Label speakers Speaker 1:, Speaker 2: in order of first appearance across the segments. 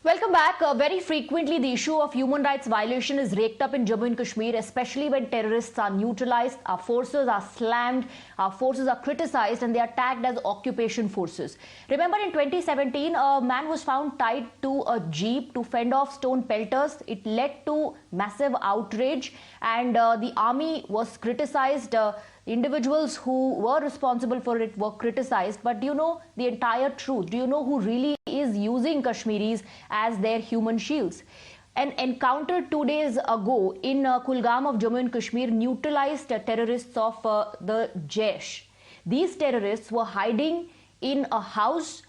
Speaker 1: Welcome back. Very frequently, the issue of human rights violation is raked up in Jammu and Kashmir, especially when terrorists are neutralized, our forces are slammed, our forces are criticized, and they are tagged as occupation forces. Remember, in 2017, a man was found tied to a jeep to fend off stone pelters. It led to massive outrage, and the army was criticized. Individuals who were responsible for it were criticized. But do you know the entire truth? Do you know who really is using Kashmiris as their human shields? An encounter 2 days ago in Kulgam of Jammu and Kashmir neutralized terrorists of the Jaish. These terrorists were hiding in a house.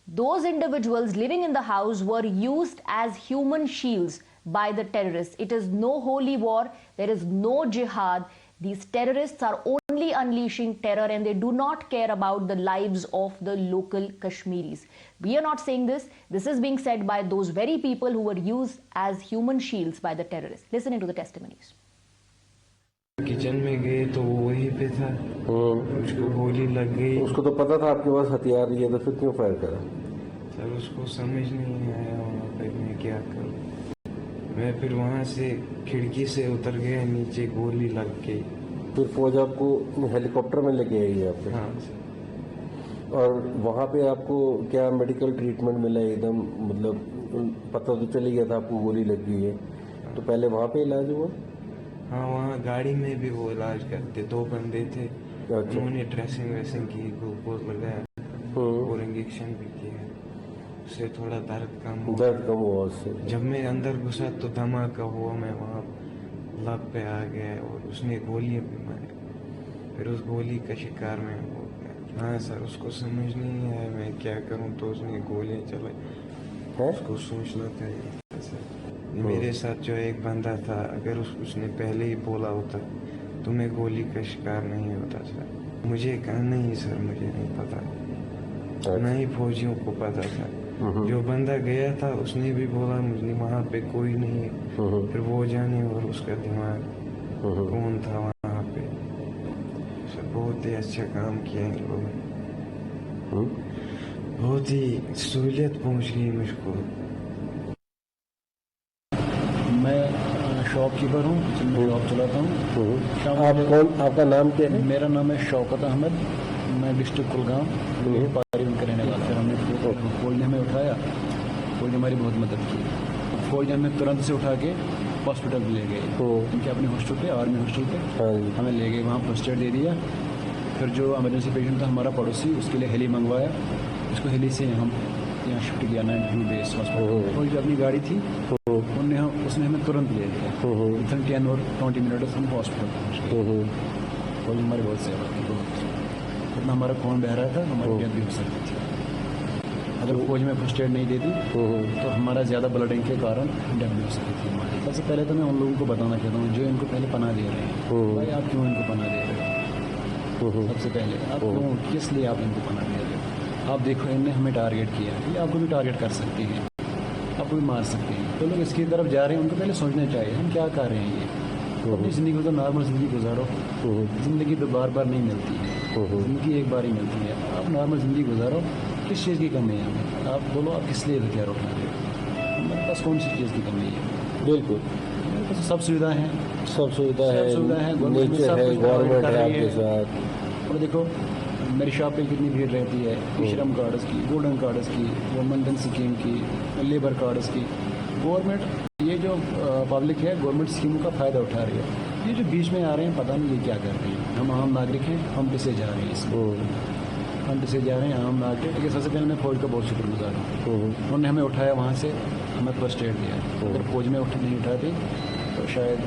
Speaker 1: Those individuals living in the house were used as human shields by the terrorists. It is no holy war. There is no jihad. These terrorists are only unleashing terror, and they do not care about the lives of the local Kashmiris. We are not saying this. This is being said by those very people who were used as human shields by the terrorists. Listen into the testimonies.
Speaker 2: Kitchen में गए तो वो वहीं पे था, उसको गोली लग गई।
Speaker 3: उसको तो पता था आपके पास हथियार ये, तो फिर क्यों फायर करा?
Speaker 2: सर उसको समझ नहीं आया वहाँ पे मैं क्या करूँ। मैं फिर वहाँ से खिड़की से उतर गया नीचे, गोली लग गई।
Speaker 3: फिर फौज आपको हेलीकॉप्टर में लेके आई है आपके?
Speaker 2: हाँ सर।
Speaker 3: और वहाँ पे आपको क्या मेडिकल ट्रीटमेंट मिला? एकदम मतलब पता तो चल गया था आपको गोली लग गई है, तो पहले वहाँ पे इलाज हुआ?
Speaker 2: हाँ, वहाँ गाड़ी में भी वो इलाज करते, 2 बंदे थे।
Speaker 3: अच्छा।
Speaker 2: उन्होंने ड्रेसिंग वेसिंग की, ग्लूकोज लगाया और इंजेक्शन भी किया, उससे थोड़ा दर्द कम
Speaker 3: हुआ उससे।
Speaker 2: जब मैं अंदर घुसा तो धमाका हुआ, मैं वहाँ लब पे आ गया और उसने गोलियां भी मारी। फिर उस गोली का शिकार मैं हो गया। हाँ सर, उसको समझ नहीं आया मैं क्या करूँ, तो उसने गोलियां चलाई। उसको सोचना चाहिए सर। मेरे साथ जो एक बंदा था, अगर उसने पहले ही बोला होता तो मैं गोली का शिकार नहीं होता सर। मुझे कहा नहीं सर, मुझे नहीं पता, ना ही फौजियों को पता था। जो बंदा गया था उसने भी बोला मुझे वहाँ पे कोई नहीं है। फिर वो जाने और उसका दिमाग कौन था वहाँ पे। सर बहुत ही अच्छा काम किया इन लोगों ने, बहुत ही सहूलियत पहुँच गई मुझको।
Speaker 4: मैं शॉपकीपर हूँ, शॉप चलाता हूँ।
Speaker 3: आप कौन? आपका नाम क्या है?
Speaker 4: मेरा नाम है शौकत अहमद। मैं डिस्ट्रिक्ट कुलगाम पारिवन का रहने वाला। फिर हमने फौज ने हमें उठाया, फौज ने हमारी बहुत मदद की। फौज ने हमें तुरंत से उठा के हॉस्पिटल ले गए, उनके अपने हॉस्टल पे, आर्मी हॉस्टल पे हमें ले गए। वहाँ फर्स्ट एड दे दिया। फिर जो इमरजेंसी पेशेंट था हमारा पड़ोसी, उसके लिए हेली मंगवाया। उसको हेली से हम यहाँ शिफ्ट किया 92 बेस हॉस्पिटल। फौज अपनी गाड़ी थी, उसने हमें तुरंत ले लिया। 10 और 20 मिनट हम हॉस्पिटल पहुँच गए। फौज हमारी बहुत सेवा की, बहुत। इतना हमारा खून बह रहा था, हमारी डेथ भी हो सकती थी अगर फौज में फर्स्ट एड नहीं देती, तो हमारा ज़्यादा ब्लडिंग के कारण डेथ भी हो सकती थी हमारी। सबसे पहले तो मैं उन लोगों को बताना चाहता हूँ जो इनको पहले पनाह दे रहे हैं, भाई आप क्यों इनको पनाह दे रहे हो? सबसे पहले आप क्यों, किस लिए आप इनको पनाह दे रहे हो? आप देखो, इनने हमें टारगेट किया, ये आपको भी टारगेट कर सकती हैं, आपको भी मार सकते हैं। तो लोग इसकी तरफ जा रहे हैं, उनको पहले सोचना चाहिए हम क्या कर रहे हैं। ये अपनी ज़िंदगी को तो नॉर्मल ज़िंदगी गुजारो। ज़िंदगी तो बार बार नहीं मिलती है, ज़िंदगी एक बार ही मिलती है। आप नॉर्मल ज़िंदगी गुजारो। किस चीज़ की कमी है हमें? आप बोलो, आप किस लिए हथियार उठा रहे हो? हमारे पास कौन सी चीज़ की कमी है?
Speaker 3: बिल्कुल
Speaker 4: मेरे पास सब सुविधा है,
Speaker 3: सब सुविधा है,
Speaker 4: नेचर है,
Speaker 3: गवर्नमेंट है आपके साथ।
Speaker 4: और देखो मेरी शॉप पे कितनी भीड़ रहती है, श्रम कार्ड्स की, गोल्डन कार्ड्स की, वुमेन स्कीम की, लेबर कार्ड्स की। गवर्नमेंट ये जो पब्लिक है, गवर्नमेंट स्कीमों का फ़ायदा उठा रही है। ये जो बीच में आ रहे हैं, पता नहीं ये क्या कर रहे हैं। हम आम नागरिक हैं, हम पिसे जा रहे हैं इसमें, हम पिसे जा रहे हैं आम नागरिक। लेकिन सबसे पहले मैं फौज का बहुत शुक्रगुजार हूँ, उन्होंने हमें उठाया, वहाँ से हमें फर्स्ट एड दिया। अगर फौज में नहीं उठाते तो शायद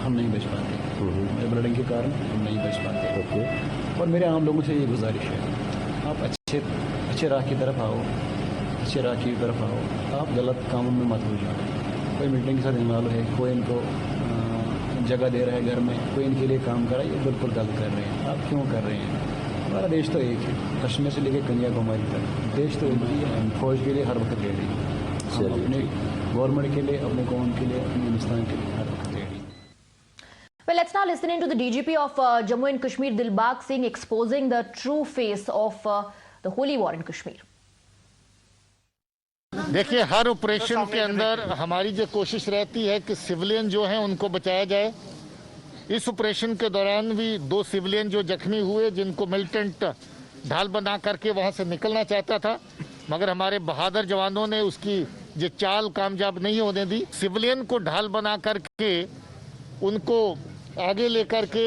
Speaker 4: हम नहीं बच पाते, मेरे ब्लडिंग के कारण हम नहीं बच पाते। और मेरे आम लोगों से ये गुजारिश है, आप अच्छे राह की तरफ आओ, अच्छे राह की तरफ आओ। आप गलत कामों में मत हो जाओ। कोई मीटिंग के साथ इन्वॉल्व है, कोई इनको जगह दे रहा है घर में, कोई इनके लिए काम कर रहा है, ये बिल्कुल गलत कर रहे हैं। आप क्यों कर रहे हैं? हमारा देश तो एक है, कश्मीर से लेकर कन्याकुमारी तक देश तो एक ही है। हम फौज के लिए हर वक्त रेडी हैं, अपने गवर्नमेंट के लिए, अपने कौम के लिए, अपने हिंदुस्तान के लिए हर वक्त ready.
Speaker 1: Well, let's now listen into the DGP of Jammu and Kashmir, Dilbag Singh, exposing the true face of the holy war in Kashmir.
Speaker 5: देखिए, हर ऑपरेशन के अंदर हमारी जो कोशिश रहती है कि सिविलियन जो हैं उनको बचाया जाए। इस ऑपरेशन के दौरान भी 2 सिविलियन जो जख्मी हुए, जिनको मिलिटेंट ढाल बना करके वहां से निकलना चाहता था, मगर हमारे बहादुर जवानों ने उसकी जो चाल कामयाब नहीं होने दी। सिविलियन को ढाल बना करके उनको आगे लेकर के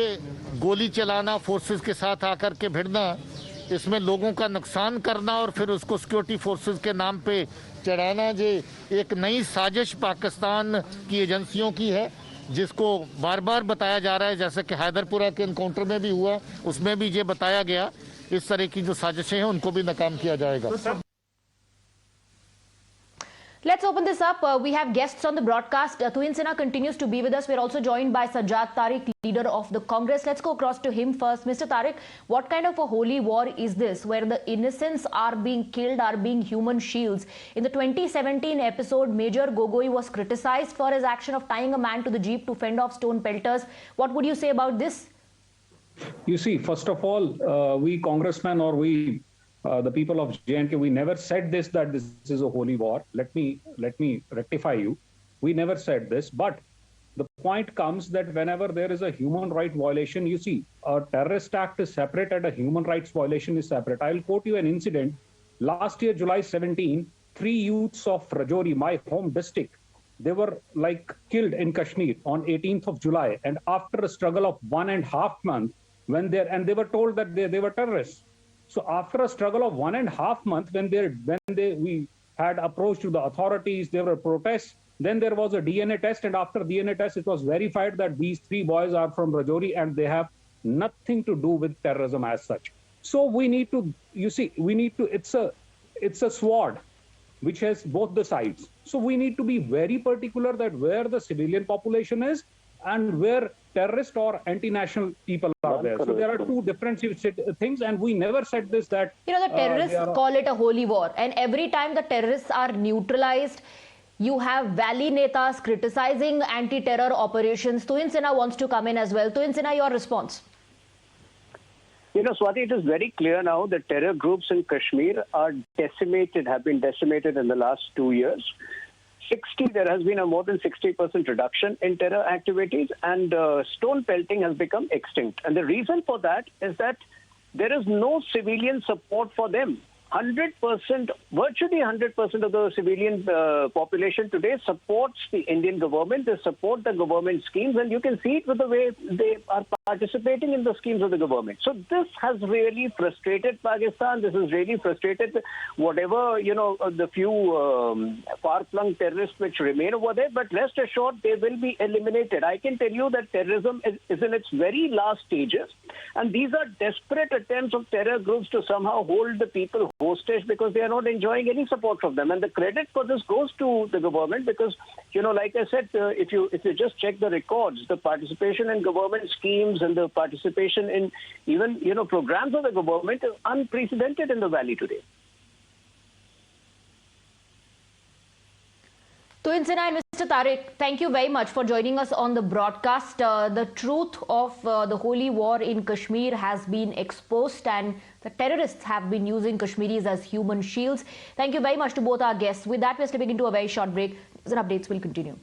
Speaker 5: गोली चलाना, फोर्सेस के साथ आकर के भिड़ना, इसमें लोगों का नुकसान करना और फिर उसको सिक्योरिटी फोर्सेस के नाम पे चढ़ाना, ये एक नई साजिश पाकिस्तान की एजेंसियों की है, जिसको बार बार बताया जा रहा है। जैसे कि हैदरपुरा के एनकाउंटर में भी हुआ, उसमें भी ये बताया गया, इस तरह की जो साजिशें हैं उनको भी नाकाम किया जाएगा।
Speaker 1: Let's open this up. We have guests on the broadcast. Tuhin Sinha continues to be with us. We're also joined by Sajjad Tariq, leader of the Congress. Let's go across to him first. Mr. Tariq, what kind of a holy war is this, where the innocents are being killed, are being human shields? In the 2017 episode, Major Gogoi was criticized for his action of tying a man to the jeep to fend off stone pelters. What would you say about this?
Speaker 6: You see, first of all, we congressmen or we the people of J&K, we never said this, that this is a holy war. Let me rectify you. We never said this, but the point comes that whenever there is a human right violation, you see, a terrorist act is separate and a human rights violation is separate. I'll quote you an incident. Last year, July 17, 3 youths of Rajouri, my home district, they were like killed in Kashmir on 18th of July. And after a struggle of 1.5 months, they were told that they were terrorists. So after a struggle of 1.5 months, we had approached to the authorities, there were protests, then there was a DNA test, and after DNA test, it was verified that these 3 boys are from Rajouri and they have nothing to do with terrorism as such. So we need to, it's a sword which has both the sides. So we need to be very particular that where the civilian population is and where terrorist or anti-national people are there. So there are 2 different things, and we never said this that...
Speaker 1: You know, the terrorists call it a holy war, and every time the terrorists are neutralized, you have Valley Netas criticizing anti-terror operations. Tuhin Sinha wants to come in as well. Tuhin Sinha, your response?
Speaker 7: You know, Swati, it is very clear now that terror groups in Kashmir are have been decimated in the last 2 years. There has been a more than 60% reduction in terror activities, and stone pelting has become extinct. And the reason for that is that there is no civilian support for them. 100%, virtually 100% of the civilian population today supports the Indian government. They support the government schemes, and you can see it with the way they are participating in the schemes of the government. So this has really frustrated Pakistan. This has really frustrated whatever, you know, the few far-flung terrorists which remain over there. But rest assured, they will be eliminated. I can tell you that terrorism is in its very last stages, and these are desperate attempts of terror groups to somehow hold the people hostage because they are not enjoying any support from them. And the credit for this goes to the government because, you know, like I said, if you just check the records, the participation in government schemes and the participation in even, you know, programs of the government is unprecedented in the valley today.
Speaker 1: Tuhin Sinha and Mr. Tariq, thank you very much for joining us on the broadcast. The truth of the holy war in Kashmir has been exposed, and the terrorists have been using Kashmiris as human shields. Thank you very much to both our guests. With that, we're slipping into a very short break. News and updates will continue.